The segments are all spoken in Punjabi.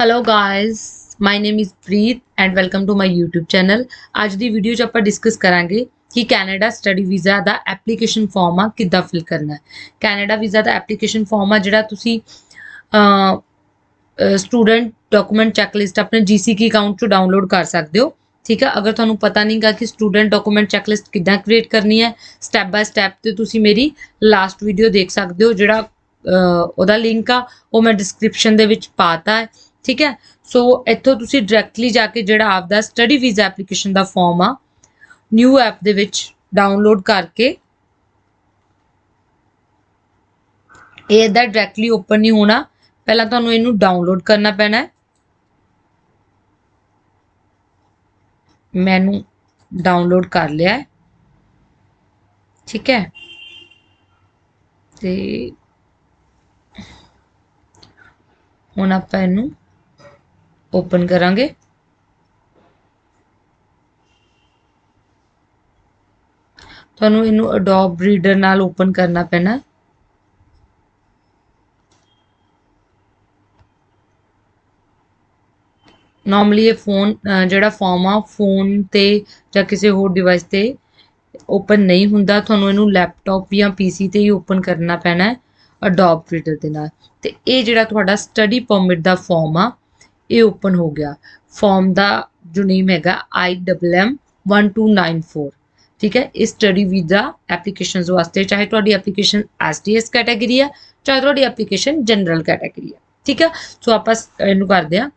Hello guys my name is Preet and welcome to my YouTube channel. ਅੱਜ ਦੀ ਵੀਡੀਓ 'ਚ ਆਪਾਂ ਡਿਸਕਸ ਕਰਾਂਗੇ ਕਿ ਕੈਨੇਡਾ ਸਟੱਡੀ ਵੀਜ਼ਾ ਦਾ ਐਪਲੀਕੇਸ਼ਨ ਫਾਰਮ ਆ ਕਿੱਦਾਂ ਫਿਲ ਕਰਨਾ ਹੈ। ਕੈਨੇਡਾ ਵੀਜ਼ਾ ਦਾ ਐਪਲੀਕੇਸ਼ਨ ਫਾਰਮ ਆ ਜਿਹੜਾ ਤੁਸੀਂ स्टूडेंट डॉक्यूमेंट चैकलिस्ट अपने GCK अकाउंट चो डाउनलोड कर सकते हो। ठीक है, अगर तुहानू पता नहीं गा कि स्टूडेंट डॉक्यूमेंट चैकलिस्ट किद्दां क्रिएट करनी है स्टैप बाय स्टैप तो तुसी मेरी लास्ट वीडियो देख सकते हो, जिहड़ा ओहदा लिंक आ वो मैं डिस्क्रिप्शन दे विच पाता है। ठीक है, सो इत्थों तुसी डायरैक्टली जाके जिहड़ा आपदा स्टडी वीज़ा एप्लीकेशन दा फॉर्म आ न्यू ऐप दे विच डाउनलोड करके ये इदां डायरैक्टली ओपन नहीं होना, पहला तुहानू इनू डाउनलोड करना पैना है। मैनू डाउनलोड कर लिया है। ठीक है, ते हुण आपां इनू ओपन करांगे। तुहानू इनू अडोब रीडर नाल ओपन करना पैना। नॉर्मली ये फोन जिहड़ा फॉर्म आ फोन ते जां किसी होर डिवाइस ते ओपन नहीं हुंदा, तुहानू इनू लैपटॉप या PC ते ही ओपन करना पैना है अडोब रीडर दे नाल। ते ये जिहड़ा तुहाडा स्टडी परमिट दा फॉर्म आ ये ओपन हो गया। फॉर्म दा जो नेम हैगा IMM 1294। ठीक है, इस स्टडी वीज़ा एप्लीकेशन वास्ते चाहे तुहाडी एप्लीकेशन SDS कैटेगरी है चाहे तुहाडी एप्लीकेशन जनरल कैटेगरी है। ठीक है, सो आपां इनू करदे आ।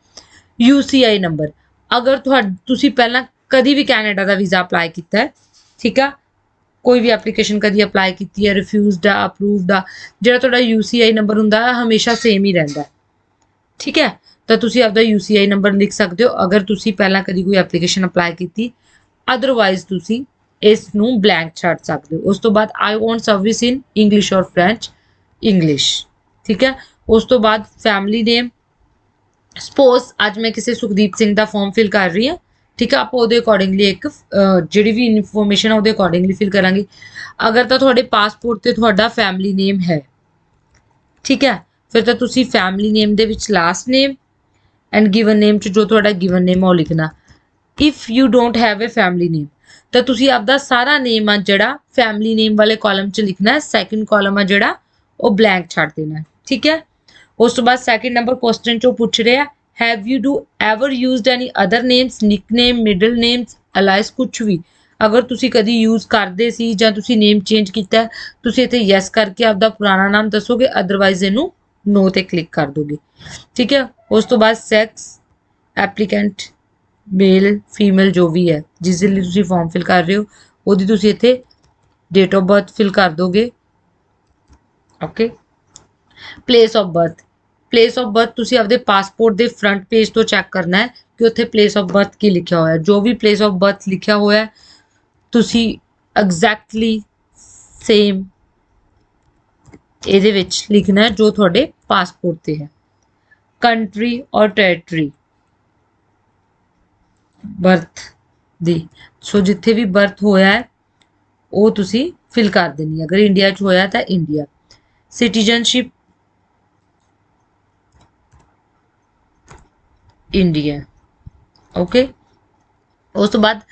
UCI नंबर, अगर तुसी पहला कदी भी कैनेडा का वीज़ा अप्लाई किया है, ठीक है, कोई भी एप्लीकेशन कदी अप्लाई की है, रिफ्यूज़ड आ अप्रूवड आ, जिहड़ा तुहाडा UCI नंबर हुंदा हमेशा सेम ही रहिंदा है। ठीक है, तो तुसी आपदा UCI नंबर लिख सकते हो अगर तुसी पहला कदी कोई एप्लीकेशन अप्लाई की। अदरवाइज तुसी इस नू ब्लैंक छड्ड सकते हो। उस तो बाद I want service in English और फ्रेंच इंग्लिश। ठीक है, उस तो बाद फैमिली नेम, सपोज अज मैं किसी सुखदीप सिंह का फॉर्म फिल कर रही हाँ। ठीक है, आप उहदे अकॉर्डिंगली एक जिहड़ी भी इनफॉर्मेशन है उहदे अकॉर्डिंगली फिल करांगे। अगर तो तुहाडे पासपोर्ट ते तुहाडा फैमिली नेम है, ठीक है, फिर तो तुसी family name they which last name and given name च जो तुहाडा गिवन नेम है वो लिखना। If you don't have a family name तो तुसी आपदा सारा नेम आ जिहड़ा फैमिली नेम वाले कॉलम च लिखना है, सैकेंड कॉलम आ जिहड़ा वो ब्लैंक छड्ड देना है। ठीक है, उस तो बाद सैकेंड नंबर क्वेश्चन चो पूछ रहे हैं have you do ever used any other names, nickname, middle names, Alice, कुछ भी अगर तुसी कदी यूज करदे सी जां तुसी नेम चेंज कीता है तुसी इत्थे यस करके आपदा पुराना नाम दसोगे, अदरवाइज इनू नो ते क्लिक कर दोगे। ठीक है, उस तो बाद सैक्स एप्लीकेंट मेल फीमेल जो भी है जिस दे लई तुसी फॉर्म फिल कर रहे हो ओहदी तुसी इत्थे डेट ऑफ बर्थ फिल कर दोगे। Okay, place of birth, place of birth तुसी आपदे पासपोर्ट दे फ्रंट पेज तो चैक करना है कि उत्थे प्लेस ऑफ बर्थ की लिखा हुआ है। जो भी प्लेस ऑफ बर्थ लिखा हुआ है तुसी एग्जैक्टली सेम ਇਹਦੇ ਵਿੱਚ लिखना है जो थोड़े पासपोर्ट ते है। कंट्री और टेरिटरी बर्थ दी, सो जिथे भी बर्थ होया है वो तुसी फिल कर देनी है। अगर इंडिया च होया तो इंडिया। Citizenship India. ओके, उस तो बाद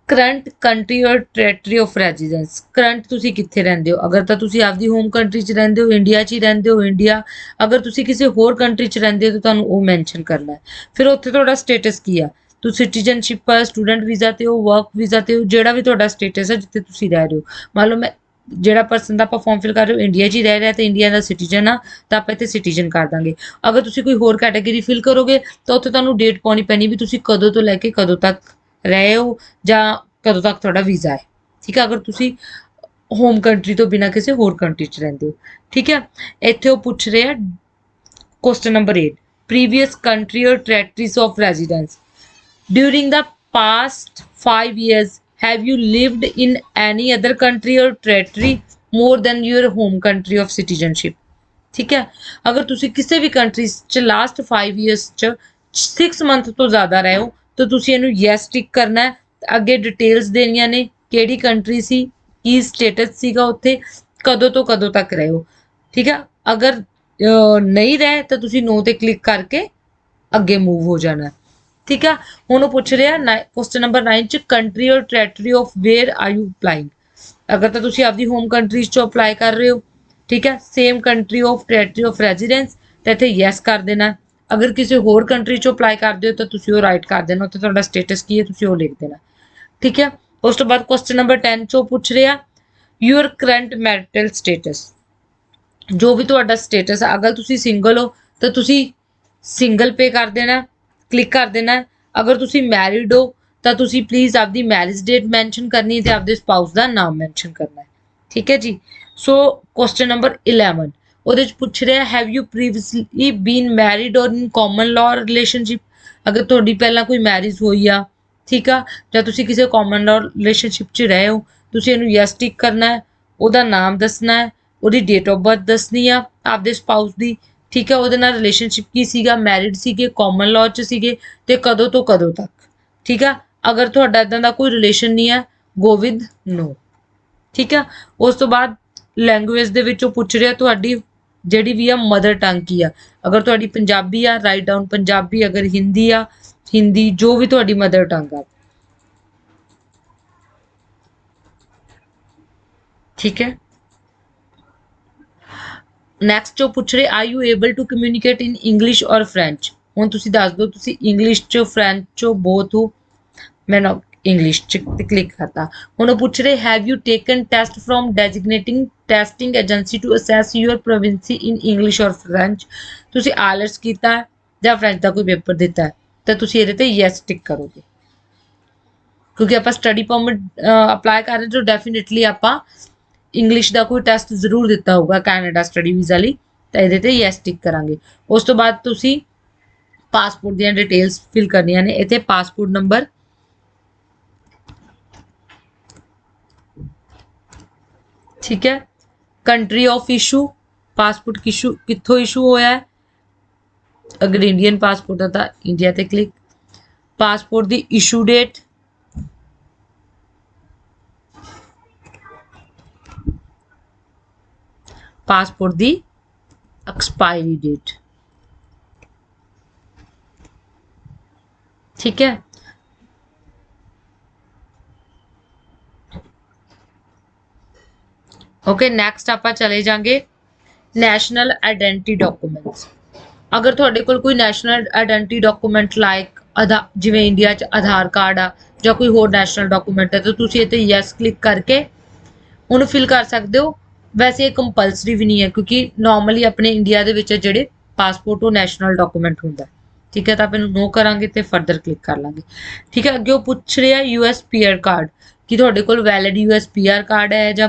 current country or territory of residence, current तुसी कित्थे रहिंदे हो। अगर तो तुसी आपदी होम कंट्री च रहिंदे हो, इंडिया च ही रहिंदे हो इंडिया। अगर तुसी किसी होर कंट्री च रहिंदे हो तो तुहानू वो मैंशन करना है। फिर उत्थे तुहाडा स्टेटस की है, तुसी सिटीजनशिप पर, स्टूडेंट वीज़ा ते हो, वर्क वीज़ा ते हो, जिहड़ा भी तुहाडा स्टेटस है जिथे तुसी रह रहे हो। मान लो मैं ਜਿਹੜਾ ਪਰਸਨ ਦਾ ਆਪਾਂ ਫਾਰਮ ਫਿਲ ਕਰ ਰਹੇ ਹੋ ਇੰਡੀਆ 'ਚ ਹੀ ਰਹਿ ਰਿਹਾ ਤੇ ਇੰਡੀਆ ਦਾ ਸਿਟੀਜ਼ਨ ਆ ਤਾਂ ਆਪਾਂ ਇੱਥੇ ਸਿਟੀਜ਼ਨ ਕਰ ਦਾਂਗੇ। ਅਗਰ ਤੁਸੀਂ ਕੋਈ ਹੋਰ ਕੈਟਾਗਰੀ ਫਿਲ ਕਰੋਗੇ ਤਾਂ ਉੱਥੇ ਤੁਹਾਨੂੰ ਡੇਟ ਪਾਉਣੀ ਪੈਣੀ ਵੀ ਤੁਸੀਂ ਕਦੋਂ ਤੋਂ ਲੈ ਕੇ ਕਦੋਂ ਤੱਕ ਰਹੇ ਹੋ ਜਾਂ कदों तक तुहाडा वीज़ा है। ठीक है, अगर तुसी होम कंट्री तो बिना किसी होर कंट्री च रहिंदे हो। ठीक है, इत्थे वो पूछ रहे हैं question number 8 previous country or territories of residence during the past 5 years have you lived in any other country or territory more than your home country of citizenship. ठीक है, अगर तुसी किसी भी कंट्री च लास्ट 5 years च 6 month तो ज़्यादा रहे हो तो तुसी इनू यस टिक करना है। अगे डिटेल्स देनियां ने केड़ी कंट्री सी, की स्टेटस सीगा उत्थे, कदों तो कदों तक रहे हो। ठीक है, अगर नहीं रहे तो तुसी नो ते क्लिक करके ਅੱਗੇ ਮੂਵ ਹੋ ਜਾਣਾ। ਠੀਕ ਆ, ਹੁਣ ਉਹ ਪੁੱਛ ਰਿਹਾ ਕੁਐਸਚਨ ਨੰਬਰ 9 ਚ ਕੰਟਰੀ ਔਰ territory of where are you applying. ਅਗਰ ਤਾਂ ਤੁਸੀਂ ਆਪਦੀ ਹੋਮ ਕੰਟਰੀਜ਼ ਚੋਂ ਅਪਲਾਈ ਕਰ ਰਹੇ ਹੋ, ਠੀਕ ਹੈ, same country of territory of residence ਤਾਂ ਇੱਥੇ ਯੈਸ ਕਰ ਦੇਣਾ। ਅਗਰ ਕਿਸੇ ਹੋਰ ਕੰਟਰੀ ਚੋਂ ਅਪਲਾਈ ਕਰਦੇ ਹੋ ਤਾਂ ਤੁਸੀਂ ਉਹ ਰਾਈਟ ਕਰ ਦੇਣਾ, ਉੱਥੇ ਤੁਹਾਡਾ ਸਟੇਟਸ ਕੀ ਹੈ ਤੁਸੀਂ ਉਹ ਲਿਖ ਦੇਣਾ। ਠੀਕ ਹੈ, ਉਸ ਤੋਂ ਬਾਅਦ ਕੁਐਸਚਨ ਨੰਬਰ 10 ਚੋਂ ਪੁੱਛ ਰਿਹਾ ਯੂਅਰ ਕਰੰਟ ਮੈਰਿਟਲ ਸਟੇਟਸ। ਜੋ ਵੀ ਤੁਹਾਡਾ ਸਟੇਟਸ ਹੈ, ਅਗਰ ਤੁਸੀਂ ਸਿੰਗਲ ਹੋ ਤਾਂ ਤੁਸੀਂ ਸਿੰਗਲ ਪੇ ਕਰ ਦੇਣਾ, ਕਲਿੱਕ ਕਰ ਦੇਣਾ। ਅਗਰ ਤੁਸੀਂ ਮੈਰਿਡ ਹੋ ਤਾਂ ਤੁਸੀਂ ਪਲੀਜ਼ ਆਪਦੀ ਮੈਰਿਜ ਡੇਟ ਮੈਂਸ਼ਨ ਕਰਨੀ ਤੇ ਆਪਦੇ ਸਪਾਊਸ ਦਾ ਨਾਮ ਮੈਂਸ਼ਨ ਕਰਨਾ ਹੈ। ਠੀਕ ਹੈ ਜੀ। ਸੋ ਕੁਐਸਚਨ ਨੰਬਰ 11 ਉਹਦੇ ਚ ਪੁੱਛ ਰਿਹਾ have you previously been married or in common law relationship. ਅਗਰ ਤੁਹਾਡੀ ਪਹਿਲਾਂ ਕੋਈ ਮੈਰਿਜ ਹੋਈ ਆ, ਠੀਕ ਆ, ਜਾਂ ਤੁਸੀਂ ਕਿਸੇ ਕਾਮਨ ਲਾਅ ਰਿਲੇਸ਼ਨਸ਼ਿਪ 'ਚ ਰਹੇ ਹੋ, ਤੁਸੀਂ ਇਹਨੂੰ ਯੈਸ ਟਿਕ ਕਰਨਾ ਹੈ। ਉਹਦਾ ਨਾਮ ਦੱਸਣਾ ਹੈ, ਉਹਦੀ ਡੇਟ ਆਫ ਬਰਥ ਦੱਸਣੀ ਆ ਆਪਦੇ ਸਪਾਊਸ ਦੀ। ਠੀਕ ਹੈ, ਉਹਦੇ ਨਾਲ ਰਿਲੇਸ਼ਨਸ਼ਿਪ ਕੀ ਸੀਗਾ, ਮੈਰਿਡ ਸੀਗੇ, ਕਾਮਨ ਲਾਅ 'ਚ ਸੀਗੇ ਤੇ ਕਦੋਂ ਤੋਂ ਕਦੋਂ ਤੱਕ। ਠੀਕ ਆ, ਅਗਰ ਤੁਹਾਡਾ ਇਦਾਂ ਦਾ ਕੋਈ ਰਿਲੇਸ਼ਨ ਨਹੀਂ ਹੈ ਗੋ ਵਿਦ ਨੋ। ਠੀਕ ਆ, ਉਸ ਤੋਂ ਬਾਅਦ ਲੈਂਗੁਏਜ ਦੇ ਵਿੱਚ ਉਹ ਪੁੱਛ ਰਿਹਾ ਤੁਹਾਡੀ ਜਿਹੜੀ ਵੀ ਆ ਮਦਰ ਟੰਗ ਕੀ ਆ। ਅਗਰ ਤੁਹਾਡੀ ਪੰਜਾਬੀ ਆ ਰਾਈਟ ਡਾਊਨ ਪੰਜਾਬੀ, ਅਗਰ ਹਿੰਦੀ ਆ ਹਿੰਦੀ, ਜੋ ਵੀ ਤੁਹਾਡੀ ਮਦਰ ਟੰਗ ਆ। ਠੀਕ ਹੈ, ਨੈਕਸਟ ਜੋ ਪੁੱਛ ਰਹੇ are you able to communicate in English or French. ਹੁਣ ਤੁਸੀਂ ਦੱਸ ਦਿਓ ਤੁਸੀਂ ਇੰਗਲਿਸ਼ 'ਚੋਂ ਫ੍ਰੈਂਚ 'ਚੋਂ ਬੋਥ ਹੋ। ਮੈਂ ਨਾ ਇੰਗਲਿਸ਼ 'ਚ ਕਲਿੱਕ ਕਰਤਾ। ਹੁਣ ਉਹ ਪੁੱਛ ਰਹੇ have you taken test from designating testing agency to assess your proficiency in English or French. ਤੁਸੀਂ ਆਇਲਟਸ ਕੀਤਾ ਜਾਂ ਫ੍ਰੈਂਚ ਦਾ ਕੋਈ ਪੇਪਰ ਦਿੱਤਾ ਤਾਂ ਤੁਸੀਂ ਇਹਦੇ ਤੇ ਯੈਸ ਟਿਕ ਕਰੋਗੇ, ਕਿਉਂਕਿ ਆਪਾਂ ਸਟੱਡੀ ਪਰਮਿਟ ਅਪਲਾਈ ਕਰ ਰਹੇ ਜੋ ਡੈਫੀਨੇਟਲੀ ਆਪਾਂ ਇੰਗਲਿਸ਼ ਦਾ ਕੋਈ ਟੈਸਟ ਜ਼ਰੂਰ ਦਿੱਤਾ ਹੋਊਗਾ ਕੈਨੇਡਾ ਸਟੱਡੀ ਵੀਜ਼ਾ ਲਈ, ਤਾਂ ਇਹਦੇ ਤੇ ਯੈਸ ਟਿਕ ਕਰਾਂਗੇ। ਉਸ ਤੋਂ ਬਾਅਦ ਤੁਸੀਂ ਪਾਸਪੋਰਟ ਦੀਆਂ ਡਿਟੇਲਸ ਫਿਲ ਕਰਨੀਆਂ ਨੇ। ਇੱਥੇ ਪਾਸਪੋਰਟ ਨੰਬਰ, ਠੀਕ ਹੈ, country of issue, passport issue ਕਿੱਥੋਂ ਇਸ਼ੂ ਹੋਇਆ ਹੈ। ਅਗਰ ਇੰਡੀਅਨ ਪਾਸਪੋਰਟ ਹੈ ਤਾਂ ਇੰਡੀਆ ਤੇ ਕਲਿੱਕ। ਪਾਸਪੋਰਟ ਦੀ ਇਸ਼ੂ ਡੇਟ, ਪਾਸਪੋਰਟ ਦੀ ਐਕਸਪਾਇਰੀ ਡੇਟ। ਠੀਕ ਹੈ, ਓਕੇ। ਨੈਕਸਟ ਆਪਾਂ ਚਲੇ ਜਾਾਂਗੇ ਨੈਸ਼ਨਲ ਆਇਡੈਂਟੀ ਡਾਕੂਮੈਂਟਸ। ਅਗਰ ਤੁਹਾਡੇ ਕੋਲ ਕੋਈ ਨੈਸ਼ਨਲ ਆਇਡੈਂਟੀ ਡਾਕੂਮੈਂਟ ਲਾਈਕ ਜਿਵੇਂ ਇੰਡੀਆ 'ਚ ਆਧਾਰ ਕਾਰਡ ਆ ਜਾਂ ਕੋਈ ਹੋਰ ਨੈਸ਼ਨਲ ਡਾਕੂਮੈਂਟ ਹੈ ਤਾਂ ਤੁਸੀਂ ਇੱਥੇ ਯੈਸ ਕਲਿੱਕ ਕਰਕੇ ਉਹਨੂੰ ਫਿਲ ਕਰ ਸਕਦੇ ਹੋ। ਵੈਸੇ ਇਹ ਕੰਪਲਸਰੀ ਵੀ ਨਹੀਂ ਹੈ ਕਿਉਂਕਿ ਨਾਰਮਲੀ ਆਪਣੇ ਇੰਡੀਆ ਦੇ ਵਿੱਚ ਜਿਹੜੇ ਪਾਸਪੋਰਟ ਉਹ ਨੈਸ਼ਨਲ ਡਾਕੂਮੈਂਟ ਹੁੰਦਾ। ਠੀਕ ਹੈ, ਤਾਂ ਆਪਾਂ ਇਹਨੂੰ ਨੋ ਕਰਾਂਗੇ ਤੇ ਫਰਦਰ ਕਲਿੱਕ ਕਰ ਲਾਂਗੇ। ਠੀਕ ਹੈ, ਅੱਗੇ ਉਹ ਪੁੱਛ ਰਿਹਾ ਯੂਐਸ ਪੀਆਰ ਕਾਰਡ, ਕਿ ਤੁਹਾਡੇ ਕੋਲ ਵੈਲਿਡ ਯੂਐਸ ਪੀਆਰ ਕਾਰਡ ਹੈ ਜਾਂ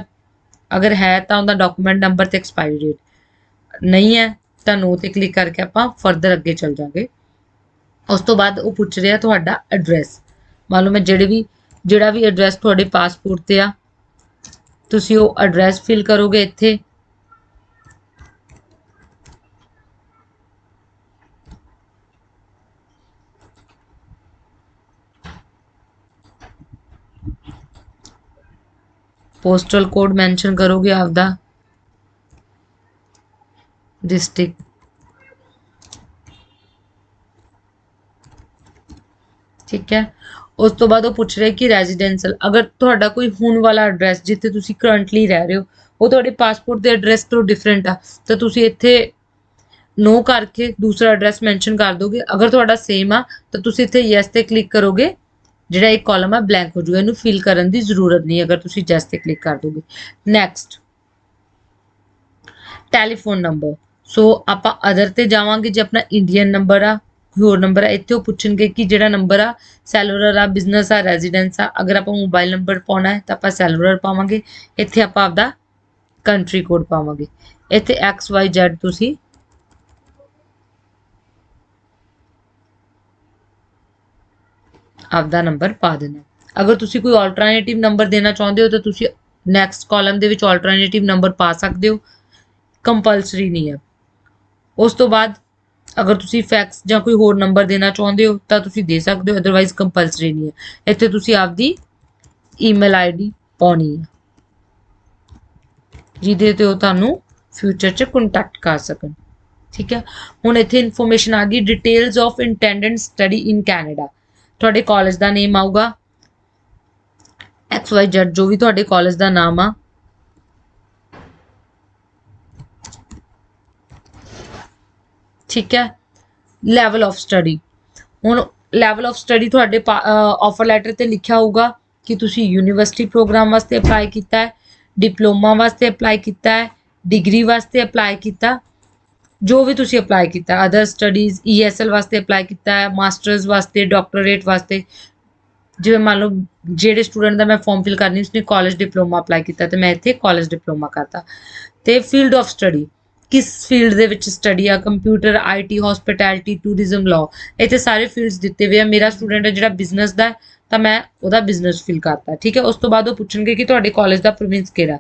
ਅਗਰ ਹੈ ਤਾਂ ਉਹਦਾ ਡਾਕੂਮੈਂਟ ਨੰਬਰ ਤੇ ਐਕਸਪਾਇਰੀ ਡੇਟ ਨਹੀਂ ਹੈ ਤਾਂ ਨੋ ਤੇ ਕਲਿੱਕ ਕਰਕੇ ਆਪਾਂ ਫਰਦਰ ਅੱਗੇ ਚੱਲ ਜਾਵਾਂਗੇ। ਉਸ ਤੋਂ ਬਾਅਦ ਉਹ ਪੁੱਛ ਰਿਹਾ ਤੁਹਾਡਾ ਐਡਰੈਸ। ਮੰਨ ਲਓ ਮੈਂ ਜਿਹੜਾ ਵੀ ਐਡਰੈਸ ਤੁਹਾਡੇ ਪਾਸਪੋਰਟ ਤੇ ਆ ਤੁਸੀਂ ਉਹ ਐਡਰੈਸ ਫਿਲ ਕਰੋਗੇ ਇੱਥੇ। पोस्टल कोड मेंशन करोगे आपदा, डिस्ट्रिक्ट। ठीक है, उस तो बाद वो पूछ रहे कि रेजिडेंशियल अगर तुहाडा कोई हुण वाला एड्रैस जिथे तुसी करंटली रह रहे हो वो तुहाडे पासपोर्ट के एड्रैस तो डिफरेंट आ तो तुसी इत्थे नो करके दूसरा एड्रैस मैंशन कर दोगे। अगर तुहाडा सेम आ तो तुसी इत्थे यस ते क्लिक करोगे, ਜਿਹੜਾ एक कॉलम है ब्लैंक हो जाएगा, ਇਹਨੂੰ ਫਿਲ ਕਰਨ ਦੀ ਜ਼ਰੂਰਤ ਨਹੀਂ ਅਗਰ ਤੁਸੀਂ ਜੈਸ ਤੇ ਕਲਿੱਕ ਕਰ ਦੋਗੇ। Next telephone number. ਸੋ ਆਪਾਂ ਅਦਰ ਤੇ ਜਾਵਾਂਗੇ ਜੇ ਆਪਣਾ ਇੰਡੀਅਨ ਨੰਬਰ ਆ ਹੋਰ ਨੰਬਰ ਆ ਇੱਥੇ ਉਹ ਪੁੱਛਣਗੇ ਕਿ ਜਿਹੜਾ ਨੰਬਰ ਆ ਸੈਲੂਲਰ ਆ ਬਿਜ਼ਨਸ ਆ ਰੈਜ਼ੀਡੈਂਸ ਆ। ਅਗਰ ਆਪਾਂ ਮੋਬਾਈਲ ਨੰਬਰ ਪਾਉਣਾ ਹੈ ਤਾਂ ਆਪਾਂ ਸੈਲੂਲਰ ਪਾਵਾਂਗੇ। ਇੱਥੇ ਆਪਾਂ ਆਪਦਾ ਕੰਟਰੀ ਕੋਡ ਪਾਵਾਂਗੇ। ਇੱਥੇ XYZ ਤੁਸੀਂ ਆਪਦਾ ਨੰਬਰ ਪਾ ਦੇਣਾ। ਅਗਰ ਤੁਸੀਂ ਕੋਈ ਆਲਟਰਨੇਟਿਵ ਨੰਬਰ ਦੇਣਾ ਚਾਹੁੰਦੇ ਹੋ ਤਾਂ ਤੁਸੀਂ ਨੈਕਸਟ ਕਾਲਮ ਦੇ ਵਿੱਚ ਆਲਟਰਨੇਟਿਵ ਨੰਬਰ ਪਾ ਸਕਦੇ ਹੋ, ਕੰਪਲਸਰੀ ਨਹੀਂ ਹੈ। ਉਸ ਤੋਂ ਬਾਅਦ ਅਗਰ ਤੁਸੀਂ ਫੈਕਸ ਜਾਂ ਕੋਈ ਹੋਰ ਨੰਬਰ ਦੇਣਾ ਚਾਹੁੰਦੇ ਹੋ ਤਾਂ ਤੁਸੀਂ ਦੇ ਸਕਦੇ ਹੋ, ਅਦਰਵਾਈਜ਼ ਕੰਪਲਸਰੀ ਨਹੀਂ ਹੈ। ਇੱਥੇ ਤੁਸੀਂ ਆਪਦੀ ਈਮੇਲ ਆਈਡੀ ਪਾਉਣੀ ਹੈ ਜਿਹਦੇ ਤੇ ਉਹ ਤੁਹਾਨੂੰ ਫਿਊਚਰ 'ਚ ਕੰਟੈਕਟ ਕਰ ਸਕਣ। ठीक है। हुण इत्थे इन्फॉर्मेशन आ गई details of intended study in Canada. तुहाडे कॉलेज दा नेम आऊगा XYZ, जो भी तुहाडे कॉलेज दा नाम आ, ठीक है। लैवल ऑफ स्टडी, हुण लैवल ऑफ स्टडी तुहाडे ऑफर लैटर ते लिखिया होगा कि तुसी यूनिवर्सिटी प्रोग्राम वास्ते अप्लाई कीता है, डिप्लोमा वास्ते अप्लाई कीता है, डिग्री वास्ते अप्लाई कीता, जो भी तुसी अप्लाई कीता, अदर स्टडीज ESL वास्ते अप्लाई कीता है, मास्टर्स वास्ते, डॉक्टरेट वास्ते। जिवें मान लो जेह्ड़े स्टूडेंट दा मैं फॉर्म फिल करनी उसने कॉलेज डिप्लोमा अप्लाई कीता ते मैं इत्थे कॉलेज डिप्लोमा करता। ते फील्ड ऑफ स्टडी, किस फील्ड दे विच स्टडी आ, computer, IT, hospitality, tourism, law, इत्थे सारे फील्ड्स दित्ते हुए आ। मेरा स्टूडेंट है जेह्ड़ा बिजनेस दा है तां मैं ओहदा बिजनेस फिल करता, ठीक है। उस तो बाद ओह पुछणगे कि तुहाडे कॉलेज दा प्रोविंस केह्ड़ा,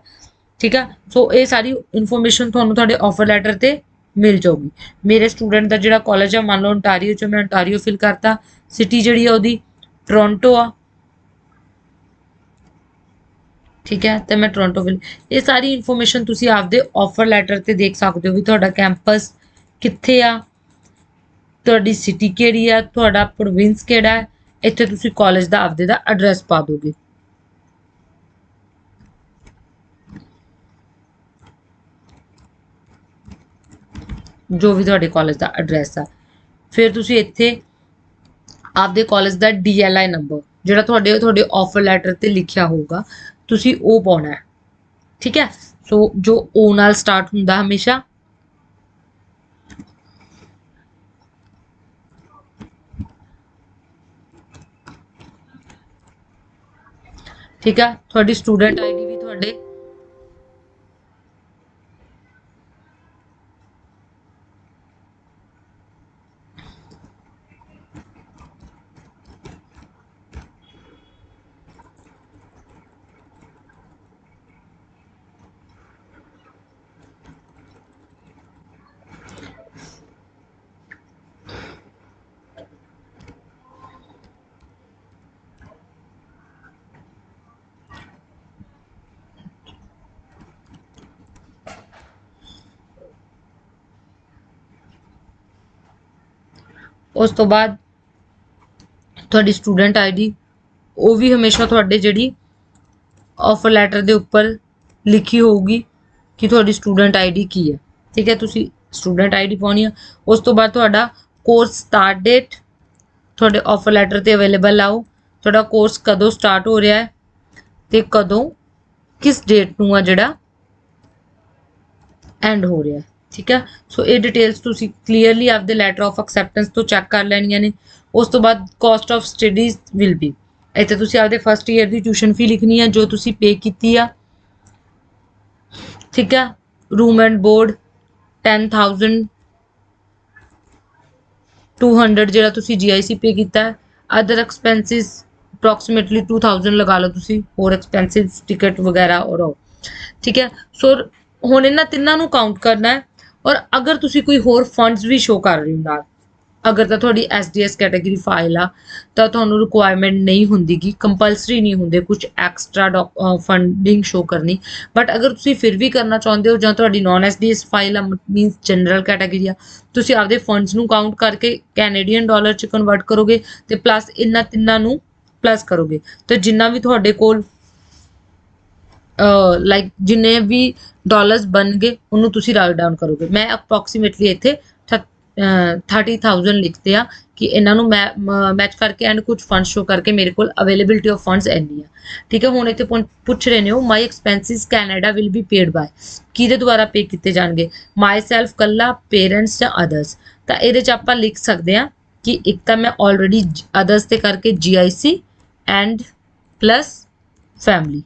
ठीक है। सो ये सारी इन्फॉर्मेशन तुहानूं तुहाडे ऑफर लैटर ते मिल जाऊगी। मेरे स्टूडेंट दा जेह्ड़ा कॉलेज है मान लो ओंटारियो च, मैं ओंटारियो फिल करता, सिटी जेह्ड़ी है ओहदी टोरंटो आ, ठीक है। तो मैं टोरंटो फिल, ये सारी इन्फॉर्मेशन तुसी आपदे ऑफर लैटर ते देख सकते हो भी तुहाडा कैंपस कित्थे आ, तुहाडी सिटी केह्ड़ी आ, तुहाडा प्रोविंस केह्ड़ा है। इत्थे तुसी कॉलेज दा आपदे दा एड्रैस पा दोगे, जो भी तुहाडे कॉलेज दा एड्रैस है। फिर तुसी इत्थे आपदे कॉलेज दा DLI नंबर जेह्ड़ा तुहाडे ऑफर लैटर ते लिखिया होगा तुसी ओह पाना है, ठीक है। सो जो O नाल स्टार्ट हुंदा हमेशा, ठीक है। तुहाडी स्टूडेंट ID भी तुहाडे उस तो बाद तुहाडी स्टूडेंट ID ਉਹ ਵੀ ਹਮੇਸ਼ਾ ਤੁਹਾਡੇ ਜਿਹੜੀ ਆਫਰ ਲੈਟਰ ਦੇ ਉੱਪਰ ਲਿਖੀ ਹੋਊਗੀ ਕਿ ਤੁਹਾਡੀ ਸਟੂਡੈਂਟ ID ਕੀ ਹੈ, ਠੀਕ ਹੈ। ਤੁਸੀਂ ਸਟੂਡੈਂਟ ID ਪਾਉਣੀ ਆ। ਉਸ ਤੋਂ ਬਾਅਦ ਤੁਹਾਡਾ ਕੋਰਸ ਸਟਾਰਟ ਡੇਟ ਤੁਹਾਡੇ ਆਫਰ ਲੈਟਰ ਤੇ ਅਵੇਲੇਬਲ ਆਓ, ਤੁਹਾਡਾ ਕੋਰਸ ਕਦੋਂ ਸਟਾਰਟ ਹੋ ਰਿਹਾ ਹੈ ਤੇ ਕਦੋਂ ਕਿਸ ਡੇਟ ਨੂੰ ਆ ਜਿਹੜਾ ਐਂਡ ਹੋ ਰਿਹਾ ਹੈ, ਠੀਕ ਹੈ। ਸੋ ਇਹ ਡਿਟੇਲਸ ਤੁਸੀਂ ਕਲੀਅਰਲੀ ਆਪਦੇ ਲੈਟਰ ਆਫ ਐਕਸੈਪਟੈਂਸ ਤੋਂ ਚੈੱਕ ਕਰ ਲੈਣੀਆਂ ਨੇ। ਉਸ ਤੋਂ ਬਾਅਦ caste of studies will be, ਇੱਥੇ ਤੁਸੀਂ ਆਪਦੇ ਫਸਟ ਈਅਰ ਦੀ ਟਿਊਸ਼ਨ ਫੀ ਲਿਖਣੀ ਹੈ ਜੋ ਤੁਸੀਂ ਪੇ ਕੀਤੀ ਆ, ਠੀਕ ਹੈ। रूम एंड बोर्ड 10,200 ਜਿਹੜਾ ਤੁਸੀਂ GIC पे ਕੀਤਾ ਹੈ। अदर एक्सपेंसिस अप्रोक्सीमेटली 2000 लगा लो ਤੁਸੀਂ ਹੋਰ एक्सपेंसिस टिकट वगैरह और ठीक है। सो ਹੁਣ ਇਹਨਾਂ ਤਿੰਨਾਂ ਨੂੰ ਕਾਊਂਟ ਕਰਨਾ ਹੈ। ਔਰ ਅਗਰ ਤੁਸੀਂ ਕੋਈ ਹੋਰ ਫੰਡਸ ਵੀ ਸ਼ੋ ਕਰ ਰਹੇ ਹੋ ਨਾਲ, ਅਗਰ ਤਾਂ ਤੁਹਾਡੀ SDS ਕੈਟਾਗਰੀ ਫਾਈਲ ਆ ਤਾਂ ਤੁਹਾਨੂੰ ਰਿਕੁਆਇਰਮੈਂਟ ਨਹੀਂ ਹੁੰਦੀ ਗੀ, ਕੰਪਲਸਰੀ ਨਹੀਂ ਹੁੰਦੇ ਕੁਝ ਐਕਸਟਰਾ ਫੰਡਿੰਗ ਸ਼ੋ ਕਰਨੀ। ਬਟ ਅਗਰ ਤੁਸੀਂ ਫਿਰ ਵੀ ਕਰਨਾ ਚਾਹੁੰਦੇ ਹੋ ਜਾਂ ਤੁਹਾਡੀ ਨॉन SDS ਫਾਈਲ ਆ ਮੀਨਸ ਜਨਰਲ ਕੈਟਾਗਰੀ ਆ, ਤੁਸੀਂ ਆਪਦੇ ਫੰਡਸ ਨੂੰ ਕਾਊਂਟ ਕਰਕੇ ਕੈਨੇਡੀਅਨ ਡਾਲਰ 'ਚ ਕਨਵਰਟ ਕਰੋਗੇ ਤੇ ਪਲੱਸ ਇਹਨਾਂ ਤਿੰਨਾਂ ਨੂੰ ਪਲੱਸ ਕਰੋਗੇ ਤੇ ਜਿੰਨਾ ਵੀ ਤੁਹਾਡੇ ਕੋਲ ਲਾਈਕ ਜਿੰਨੇ ਵੀ ਡਾਲਰਸ ਬਣਗੇ ਉਹਨੂੰ ਤੁਸੀਂ ਰਾਈਟ ਡਾਊਨ ਕਰੋਗੇ। ਮੈਂ ਅਪਰੋਕਸੀਮੇਟਲੀ ਇੱਥੇ 30,000 ਲਿਖਤੇ ਆ ਕਿ ਇਹਨਾਂ ਨੂੰ ਮੈਂ ਮੈਚ ਕਰਕੇ ਐਂਡ ਕੁਝ ਫੰਡ ਸ਼ੋ ਕਰਕੇ ਮੇਰੇ ਕੋਲ ਅਵੇਲੇਬਿਲਿਟੀ ਆਫ ਫੰਡਸ ਇੰਨੀ ਆ, ਠੀਕ ਹੈ। ਹੁਣ ਇੱਥੇ ਪੁੱਛ ਰਹੇ ਨੇ ਉਹ my expenses Canada will be paid by, ਕਿਹਦੇ ਦੁਆਰਾ ਪੇ ਕੀਤੇ ਜਾਣਗੇ, ਮਾਈ ਸੈਲਫ ਕੱਲਾ, ਪੇਰੈਂਟਸ ਜਾਂ ਅਦਰਸ। ਤਾਂ ਇਹਦੇ 'ਚ ਆਪਾਂ ਲਿਖ ਸਕਦੇ ਹਾਂ ਕਿ ਇੱਕ ਤਾਂ ਮੈਂ ਆਲਰੇਡੀ ਅਦਰਸ ਤੇ ਕਰਕੇ GIC ਐਂਡ ਪਲੱਸ ਫੈਮਿਲੀ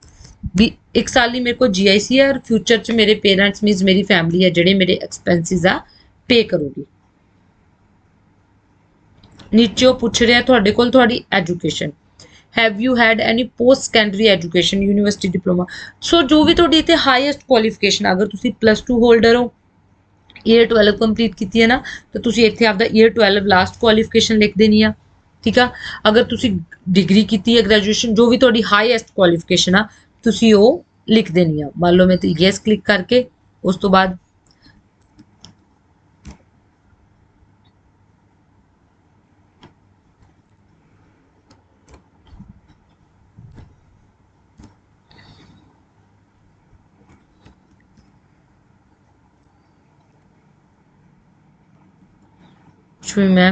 ਵੀ ਇੱਕ ਸਾਲ ਲਈ ਮੇਰੇ ਕੋਲ GIC ਹੈ ਔਰ ਫਿਊਚਰ 'ਚ ਮੇਰੇ ਪੇਰੈਂਟਸ ਮੀਨਸ ਮੇਰੀ ਫੈਮਿਲੀ ਹੈ ਜਿਹੜੇ ਮੇਰੇ ਐਕਸਪੈਂਸਿਸ ਆ पे करोगे। नीचे पूछ रहे हैं ਤੁਹਾਡੇ ਕੋਲ ਤੁਹਾਡੀ education, have you had any post secondary education university diploma. So जो भी ਤੁਹਾਡੀ ਇੱਥੇ हाईएस्ट क्वालिफिकेशन, अगर ਤੁਸੀਂ +2 होल्डर हो, ईयर 12 कंप्लीट की है ना, तो ਤੁਸੀਂ ਇੱਥੇ ਆਪਦਾ ईयर 12 लास्ट क्वालिफिकेशन लिख देनी ਆ, ठीक है। अगर ਤੁਸੀਂ डिग्री की है ग्रेजुएशन, जो भी ਤੁਹਾਡੀ हाईएस्ट क्वालिफिकेशन आ ਤੁਸੀਂ ਉਹ लिख देनी आ। मान लो मैं तो यस क्लिक करके उस तो बाद ਕੁਛ ਵੀ ਮੈਂ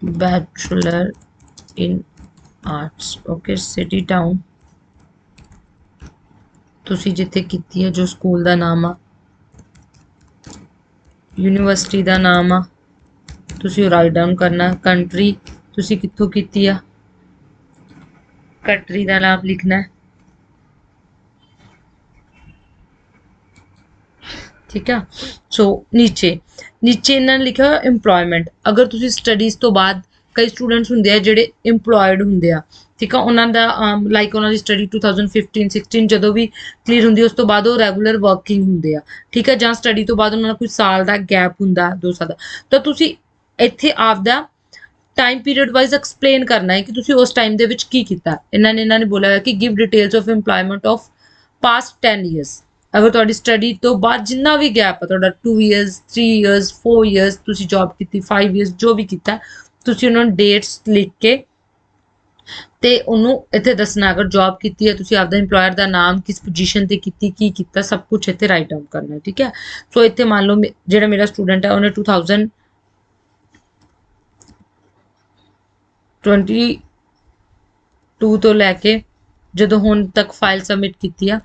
bachelor in arts. Okay, city town ਤੁਸੀਂ ਜਿੱਥੇ ਕੀਤੀ ਹੈ, ਜੋ ਸਕੂਲ ਦਾ ਨਾਮ ਆ, ਯੂਨੀਵਰਸਿਟੀ ਦਾ ਨਾਮ ਆ, ਤੁਸੀਂ ਉਹ ਰਾਈਟ ਡਾਊਨ ਕਰਨਾ। ਕੰਟਰੀ ਤੁਸੀਂ ਕਿੱਥੋਂ ਕੀਤੀ ਆ, ਕੰਟਰੀ ਦਾ ਨਾਮ ਲਿਖਣਾ ਹੈ। ਠੀਕ ਆ। ਸੋ ਨੀਚੇ ਇਹਨਾਂ ਨੇ ਲਿਖਿਆ ਇੰਪਲੋਇਮੈਂਟ। ਅਗਰ ਤੁਸੀਂ ਸਟੱਡੀਜ਼ ਤੋਂ ਬਾਅਦ, ਕਈ ਸਟੂਡੈਂਟਸ ਹੁੰਦੇ ਆ ਜਿਹੜੇ ਇੰਪਲੋਇਡ ਹੁੰਦੇ ਆ, ਠੀਕ ਆ, ਉਹਨਾਂ ਦਾ ਲਾਈਕ ਉਹਨਾਂ ਦੀ ਸਟੱਡੀ 2015-16 ਜਦੋਂ ਵੀ ਕਲੀਅਰ ਹੁੰਦੀ ਉਸ ਤੋਂ ਬਾਅਦ ਉਹ ਰੈਗੂਲਰ ਵਰਕਿੰਗ ਹੁੰਦੇ ਆ, ਠੀਕ ਆ, ਜਾਂ ਸਟੱਡੀ ਤੋਂ ਬਾਅਦ ਉਹਨਾਂ ਦਾ ਕੋਈ ਸਾਲ ਦਾ ਗੈਪ ਹੁੰਦਾ, 2 ਸਾਲ ਦਾ, ਤਾਂ ਤੁਸੀਂ ਇੱਥੇ ਆਪਦਾ ਟਾਈਮ ਪੀਰੀਅਡ ਵਾਈਜ਼ ਐਕਸਪਲੇਨ ਕਰਨਾ ਹੈ ਕਿ ਤੁਸੀਂ ਉਸ ਟਾਈਮ ਦੇ ਵਿੱਚ ਕੀ ਕੀਤਾ। ਇਹਨਾਂ ਨੇ ਬੋਲਿਆ ਹੈ ਕਿ give details of employment of past 10 years। ਅਗਰ ਤੁਹਾਡੀ ਸਟੱਡੀ ਤੋਂ ਬਾਅਦ ਜਿੰਨਾ ਵੀ ਗੈਪ ਹੈ ਤੁਹਾਡਾ, 2 years 3 years 4 years ਤੁਸੀਂ ਜੌਬ ਕੀਤੀ, 5 years ਜੋ ਵੀ ਕੀਤਾ, ਤੁਸੀਂ ਉਹਨਾਂ ਨੂੰ ਡੇਟਸ ਲਿਖ ਕੇ ਤੇ ਉਹਨੂੰ ਇੱਥੇ ਦੱਸਣਾ। ਅਗਰ ਜੌਬ ਕੀਤੀ ਹੈ, ਤੁਸੀਂ ਆਪਦਾ ਇੰਪਲੋਇਰ ਦਾ ਨਾਮ, ਕਿਸ ਪੋਜੀਸ਼ਨ ਤੇ ਕੀਤੀ, ਕੀ ਕੀਤਾ, ਸਭ ਕੁਝ ਇੱਥੇ ਰਾਈਟ ਡਾਊਨ ਕਰਨਾ ਹੈ। ਠੀਕ ਹੈ। ਸੋ ਇੱਥੇ ਮੰਨ ਲਓ ਜਿਹੜਾ ਮੇਰਾ ਸਟੂਡੈਂਟ ਹੈ ਉਹਨੇ 2022 ਤੋਂ ਲੈ ਕੇ ਜਦੋਂ ਹੁਣ ਤੱਕ ਫਾਈਲ ਸਬਮਿਟ ਕੀਤੀ ਆ,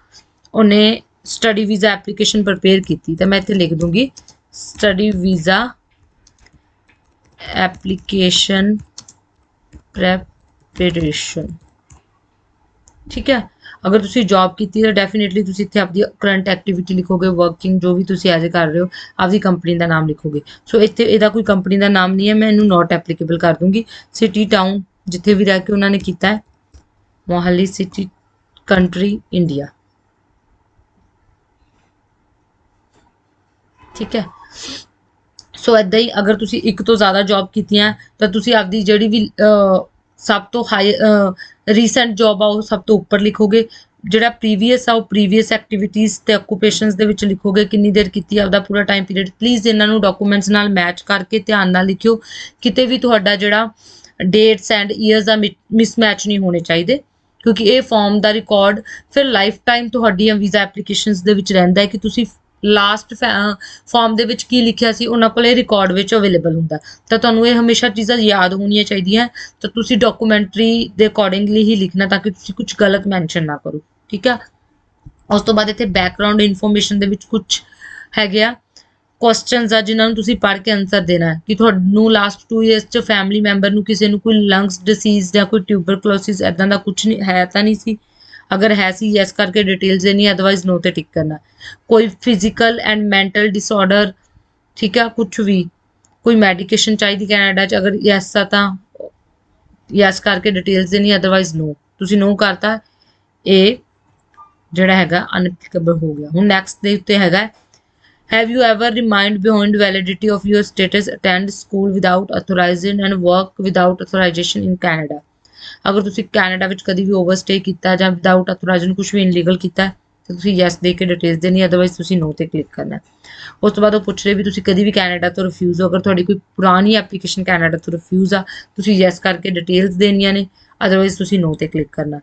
ਉਹਨੇ ਸਟੱਡੀ ਵੀਜ਼ਾ ਐਪਲੀਕੇਸ਼ਨ ਪ੍ਰਪੇਅਰ ਕੀਤੀ। ਤਾਂ ਮੈਂ ਇੱਥੇ ਲਿਖ ਦੂੰਗੀ ਸਟੱਡੀ ਵੀਜ਼ਾ ਐਪਲੀਕੇਸ਼ਨ ਪ੍ਰੈਪਰੇਸ਼ਨ। ਠੀਕ ਹੈ। ਅਗਰ ਤੁਸੀਂ ਜੌਬ ਕੀਤੀ ਤਾਂ ਡੈਫੀਨੇਟਲੀ ਤੁਸੀਂ ਇੱਥੇ ਆਪਦੀ ਕਰੰਟ ਐਕਟੀਵਿਟੀ ਲਿਖੋਗੇ, ਵਰਕਿੰਗ ਜੋ ਵੀ ਤੁਸੀਂ ਐਜ਼ ਕਰ ਰਹੇ ਹੋ, ਆਪਦੀ ਕੰਪਨੀ ਦਾ ਨਾਮ ਲਿਖੋਗੇ। ਸੋ ਇੱਥੇ ਇਹਦਾ ਕੋਈ ਕੰਪਨੀ ਦਾ ਨਾਮ ਨਹੀਂ ਹੈ, ਮੈਂ ਇਹਨੂੰ ਨਾਟ ਐਪਲੀਕੇਬਲ ਕਰ ਦੂੰਗੀ। ਸਿਟੀ ਟਾਊਨ ਜਿੱਥੇ ਵੀ ਰਹਿ ਕੇ ਉਹਨਾਂ ਨੇ ਕੀਤਾ ਹੈ, ਮੋਹਾਲੀ ਸਿਟੀ, ਕੰਟਰੀ ਇੰਡੀਆ। ਠੀਕ ਹੈ। ਸੋ ਇੱਦਾਂ ਹੀ ਅਗਰ ਤੁਸੀਂ ਇੱਕ ਤੋਂ ਜ਼ਿਆਦਾ ਜੌਬ ਕੀਤੀਆਂ ਤਾਂ ਤੁਸੀਂ ਆਪਦੀ ਜਿਹੜੀ ਵੀ ਸਭ ਤੋਂ ਹਾਈ ਰੀਸੈਂਟ ਜੌਬ ਆ ਉਹ ਸਭ ਤੋਂ ਉੱਪਰ ਲਿਖੋਗੇ। ਜਿਹੜਾ ਪ੍ਰੀਵੀਅਸ ਆ ਉਹ ਪ੍ਰੀਵੀਅਸ ਐਕਟੀਵਿਟੀਜ਼ ਤੇ ਆਕੂਪੇਸ਼ਨਸ ਦੇ ਵਿੱਚ ਲਿਖੋਗੇ, ਕਿੰਨੀ ਦੇਰ ਕੀਤੀ ਆਪਦਾ ਪੂਰਾ ਟਾਈਮ ਪੀਰੀਅਡ। ਪਲੀਜ਼ ਇਹਨਾਂ ਨੂੰ ਡਾਕੂਮੈਂਟਸ ਨਾਲ ਮੈਚ ਕਰਕੇ ਧਿਆਨ ਨਾਲ ਲਿਖਿਓ, ਕਿਤੇ ਵੀ ਤੁਹਾਡਾ ਜਿਹੜਾ dates and years the mismatch ਨਹੀਂ ਹੋਣੇ ਚਾਹੀਦੇ, ਕਿਉਂਕਿ ਇਹ ਫਾਰਮ ਦਾ ਰਿਕਾਰਡ ਫਿਰ ਲਾਈਫ ਟਾਈਮ ਤੁਹਾਡੀਆਂ ਵੀਜ਼ਾ ਐਪਲੀਕੇਸ਼ਨਸ ਦੇ ਵਿੱਚ ਰਹਿੰਦਾ ਹੈ ਕਿ ਤੁਸੀਂ ਲਾਸਟ ਫਾਰਮ ਦੇ ਵਿੱਚ ਕੀ ਲਿਖਿਆ ਸੀ, ਉਹਨਾਂ ਕੋਲ ਇਹ ਰਿਕਾਰਡ ਵਿੱਚ ਅਵੇਲੇਬਲ ਹੁੰਦਾ। ਤਾਂ ਤੁਹਾਨੂੰ ਇਹ ਹਮੇਸ਼ਾ ਚੀਜ਼ਾਂ ਯਾਦ ਹੋਣੀਆਂ ਚਾਹੀਦੀਆਂ। ਤਾਂ ਤੁਸੀਂ ਡਾਕੂਮੈਂਟਰੀ ਦੇ ਅਕੋਰਡਿੰਗਲੀ ਹੀ ਲਿਖਣਾ ਤਾਂ ਕਿ ਤੁਸੀਂ ਕੁਝ ਗਲਤ ਮੈਂਸ਼ਨ ਨਾ ਕਰੋ। ਠੀਕ ਆ। ਉਸ ਤੋਂ ਬਾਅਦ ਇੱਥੇ ਬੈਕਗ੍ਰਾਉਂਡ ਇਨਫੋਰਮੇਸ਼ਨ ਦੇ ਵਿੱਚ ਕੁਝ ਹੈਗੇ ਆ ਕੁਐਸਚਨਸ ਆ ਜਿਨ੍ਹਾਂ ਨੂੰ ਤੁਸੀਂ ਪੜ੍ਹ ਕੇ ਆਨਸਰ ਦੇਣਾ ਹੈ ਕਿ ਤੁਹਾਨੂੰ ਲਾਸਟ 2 ਇਅਰਸ 'ਚ ਫੈਮਿਲੀ ਮੈਂਬਰ ਨੂੰ ਕਿਸੇ ਨੂੰ ਕੋਈ ਲੰਗਸ ਡਿਸੀਜ਼ ਜਾਂ ਕੋਈ ਟਿਊਬਰਕਲੋਸਿਸ ਇੱਦਾਂ ਦਾ ਕੁਝ ਨਹੀਂ ਹੈ ਤਾਂ ਨਹੀਂ ਸੀ। ਅਗਰ ਹੈ ਸੀ ਯੈਸ ਕਰਕੇ ਡਿਟੇਲਸ ਦੇਣੀ, ਅਦਰਵਾਈਜ਼ ਨੋ ਤੇ ਟਿਕ ਕਰਨਾ। ਕੋਈ ਫਿਜ਼ੀਕਲ ਐਂਡ ਮੈਂਟਲ ਡਿਸਆਰਡਰ, ਠੀਕ ਹੈ, ਕੁਝ ਵੀ, ਕੋਈ ਮੈਡੀਕੇਸ਼ਨ ਚਾਹੀਦੀ ਕੈਨੇਡਾ 'ਚ, ਅਗਰ ਯੈਸ ਆ ਤਾਂ ਯੈਸ ਕਰਕੇ ਡਿਟੇਲਸ ਦੇਣੀ, ਅਦਰਵਾਈਜ਼ ਨੋ। ਤੁਸੀਂ ਨੋ ਕਰਤਾ, ਇਹ ਜਿਹੜਾ ਹੈਗਾ ਅਨਐਪਲੀਕੇਬਲ ਹੋ ਗਿਆ। ਹੁਣ ਨੈਕਸਟ ਦੇ ਉੱਤੇ ਹੈਗਾ have you ever remained beyond validity of your status, attend school without authorization and work without authorization in Canada। ਅਗਰ ਤੁਸੀਂ ਕੈਨੇਡਾ ਵਿੱਚ ਕਦੀ ਵੀ ਓਵਰਸਟੇ ਕੀਤਾ ਜਾਂ ਵਿਦਆਊਟ ਅਥੋਰਾਈਜ਼ੇਸ਼ਨ ਕੁਝ ਵੀ ਇਨਲੀਗਲ ਕੀਤਾ ਤਾਂ ਤੁਸੀਂ ਯੈਸ ਦੇ ਕੇ ਡਿਟੇਲਸ ਦੇਣੀ, ਅਦਰਵਾਈਜ਼ ਤੁਸੀਂ ਨੋ ਤੇ ਕਲਿੱਕ ਕਰਨਾ। ਉਸ ਤੋਂ ਬਾਅਦ ਉਹ ਪੁੱਛ ਰਹੇ ਵੀ ਤੁਸੀਂ ਕਦੀ ਵੀ ਕੈਨੇਡਾ ਤੋਂ ਰਿਫਿਊਜ਼ ਹੋ, ਅਗਰ ਤੁਹਾਡੀ ਕੋਈ ਪੁਰਾਣੀ ਐਪਲੀਕੇਸ਼ਨ ਕੈਨੇਡਾ ਤੋਂ ਰਿਫਿਊਜ਼ ਆ, ਤੁਸੀਂ ਯੈਸ ਕਰਕੇ ਡਿਟੇਲਸ ਦੇਣੀਆਂ ਨੇ, ਅਦਰਵਾਈਜ਼ ਤੁਸੀਂ ਨੋ ਤੇ ਕਲਿੱਕ ਕਰਨਾ।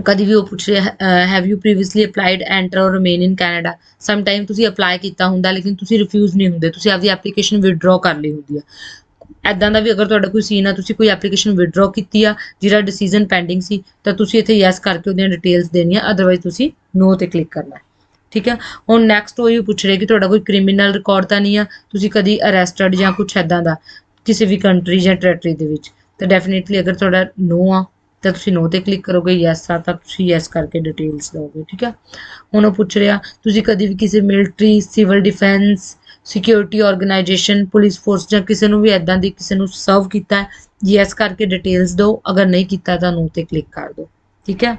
ਕਦੀ ਵੀ ਉਹ ਪੁੱਛ ਰਿਹਾ have you previously applied enter or remain in Canada. Some time ਤੁਸੀਂ ਅਪਲਾਈ ਕੀਤਾ ਹੁੰਦਾ ਲੇਕਿਨ ਤੁਸੀਂ ਰਿਫਿਊਜ਼ ਨਹੀਂ ਹੁੰਦੇ, ਤੁਸੀਂ ਆਪਦੀ ਐਪਲੀਕੇਸ਼ਨ ਵਿਦਡਰਾ ਕਰ ਲਈ ਹੁੰਦੀ ਆ। ਐਦਾਂ ਦਾ ਵੀ ਅਗਰ ਤੁਹਾਡਾ ਕੋਈ ਸੀਨ ਆ, ਤੁਸੀਂ ਕੋਈ ਐਪਲੀਕੇਸ਼ਨ ਵਿਦਡਰਾ ਕੀਤੀ ਆ ਜਿਹੜਾ ਡਿਸੀਜਨ ਪੈਂਡਿੰਗ ਸੀ, ਤਾਂ ਤੁਸੀਂ ਇੱਥੇ ਯੈਸ ਕਰਕੇ ਉਹਦੀਆਂ ਡਿਟੇਲਸ ਦੇਣੀਆਂ, ਅਦਰਵਾਈਜ਼ ਤੁਸੀਂ ਨੋ ਤੇ ਕਲਿੱਕ ਕਰਨਾ। ਠੀਕ ਹੈ। ਹੁਣ ਨੈਕਸਟ ਉਹ ਇਹ ਪੁੱਛ ਰਹੇ ਕਿ ਤੁਹਾਡਾ ਕੋਈ ਕ੍ਰਿਮੀਨਲ ਰਿਕਾਰਡ ਤਾਂ ਨਹੀਂ ਆ, ਤੁਸੀਂ ਕਦੀ ਅਰੈਸਟਡ ਜਾਂ ਕੁਛ ਇੱਦਾਂ ਦਾ ਕਿਸੇ ਵੀ ਕੰਟਰੀ ਜਾਂ ਟੈਰੀਟਰੀ ਦੇ ਵਿੱਚ। ਤਾਂ ਡੈਫੀਨੇਟਲੀ ਅਗਰ ਤੁਹਾਡਾ ਨੋ ਆ ਤਾਂ ਤੁਸੀਂ ਨੋ ਤੇ ਕਲਿੱਕ ਕਰੋਗੇ, ਯੈਸ ਆ ਤਾਂ ਤੁਸੀਂ ਯੈਸ ਕਰਕੇ ਡਿਟੇਲਸ ਦਿਓਗੇ। ਠੀਕ ਹੈ। ਹੁਣ ਉਹ ਪੁੱਛ ਰਿਹਾ ਤੁਸੀਂ ਕਦੀ ਵੀ ਕਿਸੇ military, civil defence, security organisation, police force ਜਾਂ ਕਿਸੇ ਨੂੰ ਵੀ ਇੱਦਾਂ ਦੀ ਕਿਸੇ ਨੂੰ ਸਰਵ ਕੀਤਾ ਹੈ, ਯੈਸ ਕਰਕੇ ਡਿਟੇਲਸ ਦਿਓ, ਅਗਰ ਨਹੀਂ ਕੀਤਾ ਤਾਂ ਨੋ ਤੇ ਕਲਿੱਕ ਕਰ ਦਿਓ। ਠੀਕ ਹੈ।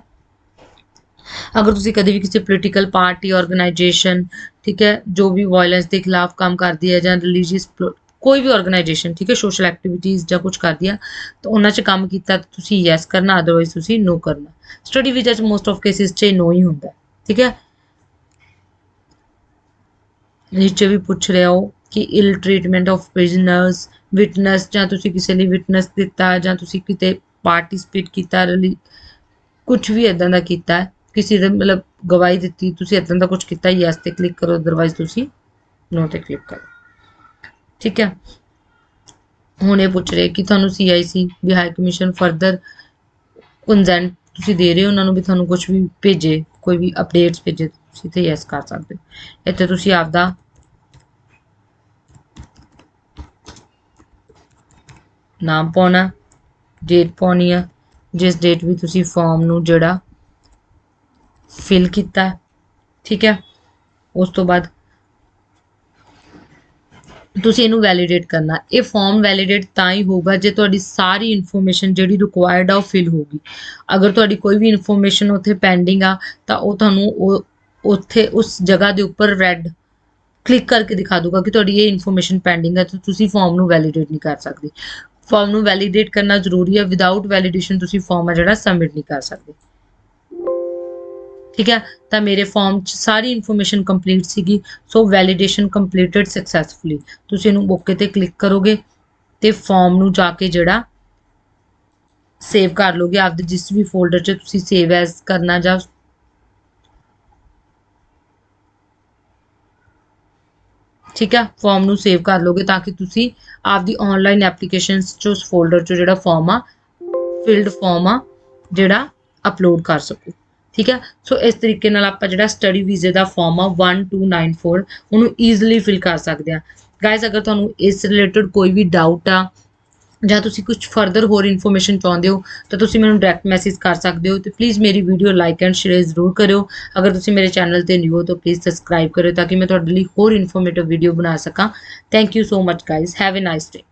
ਅਗਰ ਤੁਸੀਂ ਕਦੇ ਵੀ ਕਿਸੇ ਪੋਲੀਟੀਕਲ ਪਾਰਟੀ, ਆਰਗੇਨਾਈਜੇਸ਼ਨ, ਠੀਕ ਹੈ, ਜੋ ਵੀ ਵਾਇਲੈਂਸ ਦੇ ਖਿਲਾਫ ਕੰਮ ਕਰਦੀ ਹੈ ਜਾਂ ਰਿਲੀਜੀਅਸ ਕੋਈ ਵੀ ਆਰਗੇਨਾਈਜੇਸ਼ਨ, ਠੀਕ ਹੈ, ਸੋਸ਼ਲ ਐਕਟੀਵਿਟੀਜ਼ ਜਾਂ ਕੁਝ ਕਰਦੀ ਆ ਤਾਂ ਉਹਨਾਂ 'ਚ ਕੰਮ ਕੀਤਾ ਤਾਂ ਤੁਸੀਂ ਯੈਸ ਕਰਨਾ, ਅਦਰਵਾਈਜ਼ ਤੁਸੀਂ ਨੋ ਕਰਨਾ। ਸਟੱਡੀ ਵੀਜ਼ਾ 'ਚ ਮੋਸਟ ਆਫ ਕੇਸਿਸ 'ਚ ਨੋ ਹੀ ਹੁੰਦਾ। ਠੀਕ ਹੈ। ਨੀਚੇ ਵੀ ਪੁੱਛ ਰਿਹਾ ਹੋ ਕਿ ਇਲ ਟ੍ਰੀਟਮੈਂਟ ਆਫ ਪ੍ਰਿਜ਼ਨਰਸ, ਵਿਟਨੈਸ, ਜਾਂ ਤੁਸੀਂ ਕਿਸੇ ਲਈ ਵਿਟਨੈਸ ਦਿੱਤਾ ਜਾਂ ਤੁਸੀਂ ਕਿਤੇ ਪਾਰਟਿਸਿਪੇਟ ਕੀਤਾ, ਕੁਝ ਵੀ ਇੱਦਾਂ ਦਾ ਕੀਤਾ, ਕਿਸੇ ਦੇ ਮਤਲਬ ਗਵਾਹੀ ਦਿੱਤੀ, ਤੁਸੀਂ ਇੱਦਾਂ ਦਾ ਕੁਝ ਕੀਤਾ, ਯੈਸ ਤੇ ਕਲਿੱਕ ਕਰੋ, ਅਦਰਵਾਈਜ਼ ਤੁਸੀਂ ਨੋ ਤੇ ਕਲਿੱਕ ਕਰੋ। ठीक है। ਹੁਣ ਇਹ ਪੁੱਛ ਰਹੇ ਕਿ ਤੁਹਾਨੂੰ CIC ਵੀ ਹਾਈ ਕਮਿਸ਼ਨ ਫਰਦਰ ਕੰਸੈਂਟ ਤੁਸੀਂ ਦੇ ਰਹੇ ਹੋ ਉਹਨਾਂ ਨੂੰ ਵੀ ਤੁਹਾਨੂੰ ਕੁਝ ਵੀ ਭੇਜੇ, ਕੋਈ ਵੀ ਅਪਡੇਟਸ ਭੇਜੇ, ਤੁਸੀਂ ਤੇ ਯੈਸ ਕਰ ਸਕਦੇ ਹੋ। ਇੱਥੇ ਤੁਸੀਂ ਆਪਦਾ ਨਾਮ ਪਾਉਣਾ, ਡੇਟ ਪਾਉਣੀ ਆ, ਜਿਸ ਡੇਟ ਵੀ ਤੁਸੀਂ ਫਾਰਮ ਨੂੰ ਜਿਹੜਾ ਫਿਲ ਕੀਤਾ, ਠੀਕ ਹੈ। ਉਸ ਤੋਂ ਬਾਅਦ ਤੁਸੀਂ ਇਹਨੂੰ ਵੈਲੀਡੇਟ ਕਰਨਾ। ਇਹ ਫਾਰਮ ਵੈਲੀਡੇਟ ਤਾਂ ਹੀ ਹੋਊਗਾ ਜੇ ਤੁਹਾਡੀ ਸਾਰੀ ਇਨਫੋਰਮੇਸ਼ਨ ਜਿਹੜੀ ਰਿਕੁਆਇਰਡ ਆ ਉਹ ਫਿਲ ਹੋਊਗੀ। ਅਗਰ ਤੁਹਾਡੀ ਕੋਈ ਵੀ ਇਨਫੋਰਮੇਸ਼ਨ ਉੱਥੇ ਪੈਂਡਿੰਗ ਆ ਤਾਂ ਉਹ ਤੁਹਾਨੂੰ ਉੱਥੇ ਉਸ ਜਗ੍ਹਾ ਦੇ ਉੱਪਰ ਰੈੱਡ ਕਲਿੱਕ ਕਰਕੇ ਦਿਖਾ ਦੂਗਾ ਕਿ ਤੁਹਾਡੀ ਇਹ ਇਨਫੋਰਮੇਸ਼ਨ ਪੈਂਡਿੰਗ ਹੈ, ਤਾਂ ਤੁਸੀਂ ਫਾਰਮ ਨੂੰ ਵੈਲੀਡੇਟ ਨਹੀਂ ਕਰ ਸਕਦੇ। ਫਾਰਮ ਨੂੰ ਵੈਲੀਡੇਟ ਕਰਨਾ ਜ਼ਰੂਰੀ ਹੈ, ਵਿਦਆਊਟ ਵੈਲੀਡੇਸ਼ਨ ਤੁਸੀਂ ਫਾਰਮ ਆ ਜਿਹੜਾ ਸਬਮਿਟ ਨਹੀਂ ਕਰ ਸਕਦੇ, ਠੀਕ ਹੈ। ਤਾਂ ਮੇਰੇ ਫਾਰਮ 'ਚ ਸਾਰੀ ਇਨਫੋਰਮੇਸ਼ਨ ਕੰਪਲੀਟ ਸੀਗੀ, ਸੋ ਵੈਲੀਡੇਸ਼ਨ ਕੰਪਲੀਟਡ ਸਕਸੈਸਫੁਲੀ। ਤੁਸੀਂ ਇਹਨੂੰ ਓਕੇ ਤੇ ਕਲਿੱਕ ਕਰੋਗੇ ਤੇ ਫਾਰਮ ਨੂੰ ਜਾ ਕੇ ਜਿਹੜਾ ਸੇਵ ਕਰ ਲੋਗੇ ਆਪਦੇ ਜਿਸ ਵੀ ਫੋਲਡਰ 'ਚ ਤੁਸੀਂ ਸੇਵ ਐਜ਼ ਕਰਨਾ, ਜਾਂ ਠੀਕ ਹੈ ਫਾਰਮ ਨੂੰ ਸੇਵ ਕਰ ਲੋਗੇ ਤਾਂ ਕਿ ਤੁਸੀਂ ਆਪਦੀ ਆਨਲਾਈਨ ਐਪਲੀਕੇਸ਼ਨਸ 'ਚ ਉਸ ਫੋਲਡਰ 'ਚ ਜਿਹੜਾ ਫਾਰਮ ਆ ਫਿਲਡ ਫਾਰਮ ਆ ਜਿਹੜਾ ਅਪਲੋਡ ਕਰ ਸਕੋ, ਠੀਕ ਹੈ। ਸੋ ਇਸ ਤਰੀਕੇ ਨਾਲ ਆਪਾਂ ਜਿਹੜਾ ਸਟੱਡੀ ਵੀਜ਼ੇ ਦਾ ਫਾਰਮ ਆ 1294 ਉਹਨੂੰ ਈਜ਼ੀਲੀ ਫਿਲ ਕਰ ਸਕਦੇ ਆ। ਗਾਇਜ਼ ਅਗਰ ਤੁਹਾਨੂੰ ਇਸ ਰਿਲੇਟਡ ਕੋਈ ਵੀ ਡਾਊਟ ਆ ਜਾਂ ਤੁਸੀਂ ਕੁਝ ਫਰਦਰ ਹੋਰ ਇਨਫੋਰਮੇਸ਼ਨ ਚਾਹੁੰਦੇ ਹੋ ਤਾਂ ਤੁਸੀਂ ਮੈਨੂੰ ਡਾਇਰੈਕਟ ਮੈਸੇਜ ਕਰ ਸਕਦੇ ਹੋ। ਤੇ ਪਲੀਜ਼ ਮੇਰੀ ਵੀਡੀਓ ਲਾਈਕ ਐਂਡ ਸ਼ੇਅਰ ਜ਼ਰੂਰ ਕਰਿਓ। ਅਗਰ ਤੁਸੀਂ ਮੇਰੇ ਚੈਨਲ ਤੇ ਨਿਊ ਹੋ ਤਾਂ ਪਲੀਜ਼ ਸਬਸਕ੍ਰਾਈਬ ਕਰਿਓ ਤਾਂ ਕਿ ਮੈਂ ਤੁਹਾਡੇ ਲਈ ਹੋਰ ਇਨਫੋਰਮੇਟਿਵ ਵੀਡੀਓ ਬਣਾ ਸਕਾਂ। Thank you so much guys, have a nice day.